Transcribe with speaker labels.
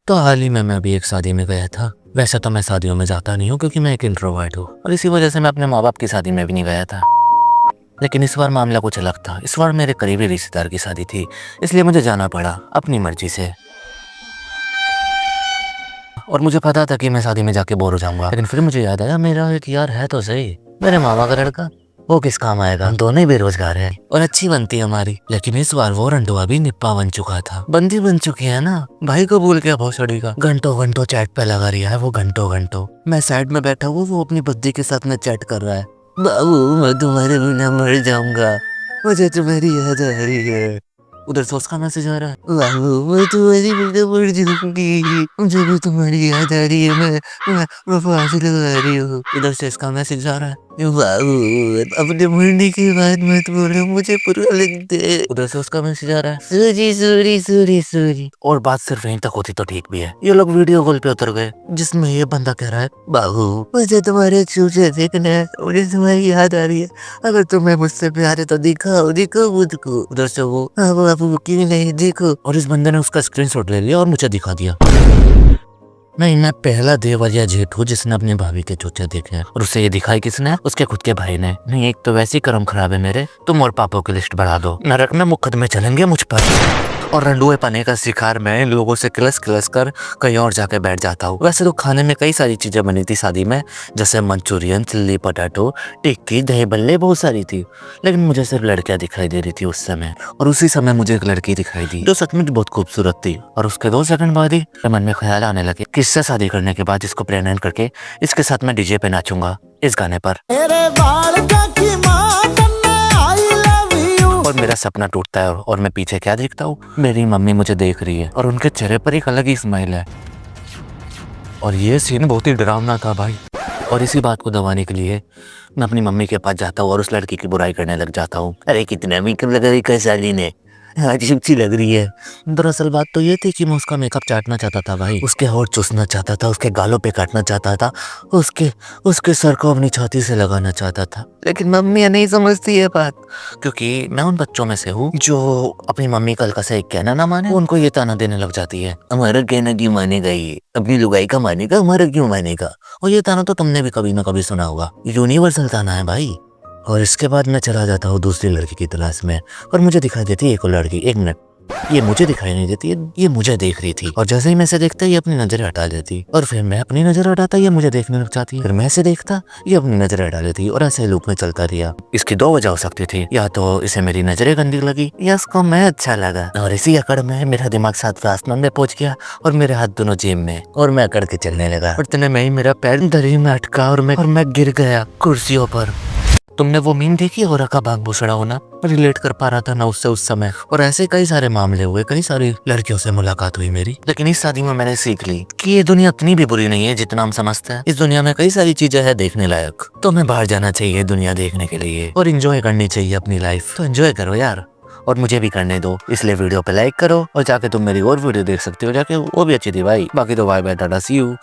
Speaker 1: तो हाल ही में मैं भी एक शादी में गया था। वैसे तो मैं शादियों में जाता नहीं हूँ क्योंकि मैं एक इंट्रोवर्ट हूँ और इसी वजह से मैं अपने माँ बाप की शादी में भी नहीं गया था। लेकिन इस बार मामला कुछ अलग था। इस बार मेरे करीबी रिश्तेदार की शादी थी, इसलिए मुझे जाना पड़ा अपनी मर्जी से। और मुझे पता था कि मैं शादी में जाके बोर हो जाऊंगा, लेकिन फिर मुझे याद आया मेरा एक यार है तो सही, मेरे मामा का लड़का। वो किस काम आएगा, हम दोनों ही बेरोजगार हैं और अच्छी बनती है हमारी। लेकिन इस बार वो रंडुआ भी निप्पा बन चुका था। बंदी बन चुकी है ना भाई को भूल गया भोसड़ी का। घंटों घंटों चैट पे लगा रहा है वो, घंटों घंटों। मैं साइड में बैठा हूँ, वो अपनी बद्दी के साथ में चैट कर रहा है। बाबू मैं तुम्हारे बिना मर जाऊंगा, मुझे तुम्हारी याद आ रही है। उधर से उसका मैसेज आ रहा है, बाबू मैं तुम्हारी बिना मर जाऊंगी, मुझे भी तुम्हारी याद आ रही है, मैं फांसी लगा रही हूँ। इधर से इसका मैसेज आ रहा है, बाबू अपने मरने के बाद मत बोलो, मुझे बुरा लगता है। उधर से उसका मैसेज आ रहा है, सूरी सूरी सूरी सूरी। और बात सिर्फ यहीं तक होती तो ठीक भी है। ये लोग वीडियो कॉल पे उतर गए, जिसमें ये बंदा कह रहा है, बाबू मुझे तुम्हारे चूचे देखना है, मुझे तुम्हारी याद आ रही है, अगर तुम्हें मुझसे प्यार है तो दिखाओ दिखाओ मुझको। उधर से वो, बाबू क्यों नहीं देखो। और इस बंदे ने उसका स्क्रीनशॉट ले लिया और मुझे दिखा दिया। नहीं, मैं पहला देवरिया जेठ हूँ जिसने अपनी भाभी के चूचे देखे हैं। और उसे ये दिखाई किसने? उसके खुद के भाई ने। नहीं, एक तो वैसे ही कर्म खराब है मेरे, तुम और पापों की लिस्ट बढ़ा दो, नरक में मुकदमे चलेंगे मुझ पर। और रंडुए पने का शिकार मैं इन लोगों से किलस किलस कर कहीं और जाके बैठ जाता हूँ। वैसे तो खाने में कई सारी चीजें बनी थी शादी में, जैसे मंचूरियन, चिल्ली पोटैटो, टिक्की, दही बल्ले, बहुत सारी थी। लेकिन मुझे सिर्फ लड़कियां दिखाई दे रही थी उस समय। और उसी समय मुझे एक लड़की दिखाई दी जो सचमुच बहुत खूबसूरत थी। और उसके 2 सेकंड बाद ही मन में ख्याल आने लगे, किससे शादी करने के बाद इसको प्रेग्नेंट करके इसके साथ मैं डीजे पे नाचूंगा इस गाने पर। और मेरा सपना टूटता है और मैं पीछे क्या देखता हूँ, मेरी मम्मी मुझे देख रही है और उनके चेहरे पर एक अलग ही स्माइल है। और ये सीन बहुत ही डरावना था भाई। और इसी बात को दबाने के लिए मैं अपनी मम्मी के पास जाता हूँ और उस लड़की की बुराई करने लग जाता हूँ। अरे कितना मेकअप लगा रही है साली ने, अजीब सी लग रही है। दरअसल बात तो ये थी कि मैं उसका मेकअप चाटना चाहता था भाई, उसके होंठ चूसना चाहता था, उसके गालों पे काटना चाहता था, उसके सर को अपनी छाती से लगाना चाहता था। लेकिन मम्मी नहीं समझती ये बात, क्योंकि मैं उन बच्चों में से हूँ जो अपनी मम्मी का हल्का सा एक कहना ना माने, उनको ये ताना देने लग जाती है, हमारा कहना क्यों मानेगा, ये अपनी लुगाई का मानेगा, हमारा क्यों मानेगा। और ये ताना तो तुमने भी कभी ना कभी सुना होगा, यूनिवर्सल ताना है भाई। और इसके बाद मैं चला जाता हूँ दूसरी लड़की की तलाश में और मुझे दिखाई देती है एक और लड़की। 1 मिनट, ये मुझे दिखाई नहीं देती है, ये मुझे देख रही थी। और जैसे ही मैं इसे देखता ये अपनी नजर हटा लेती और फिर मैं अपनी नजर हटाता ये मुझे देखने लग जाती, फिर मैं इसे देखता ये अपनी नजर हटा लेती और ऐसे लूप में चलता रहा। इसकी 2 वजह हो सकती थी, या तो इसे मेरी नजरें गंदी लगी या इसको मैं अच्छा लगा। और इसी अकड़ में मेरा दिमाग 7वें आसमान में पहुंच गया और मेरे हाथ दोनों जेब में और मैं अकड़ के चलने लगा। और इतने में ही मेरा पैर दरी में अटका और मैं गिर गया कुर्सियों पर। तुमने वो मीम देखी हो रखा भाग भूसड़ा होना? रिलेट कर पा रहा था ना उससे उस समय। और ऐसे कई सारे मामले हुए, कई सारी लड़कियों से मुलाकात हुई मेरी। लेकिन इस शादी में मैंने सीख ली कि ये दुनिया इतनी भी बुरी नहीं है जितना हम समझते हैं। इस दुनिया में कई सारी चीजें हैं देखने लायक। तो हमें बाहर जाना चाहिए दुनिया देखने के लिए और एंजॉय करनी चाहिए अपनी लाइफ। तो एंजॉय करो यार, और मुझे भी करने दो। इसलिए वीडियो पे लाइक करो और जाके तुम मेरी और वीडियो देख सकते हो जाके, वो भी अच्छी थी भाई। बाकी तो bye bye, tata, see you.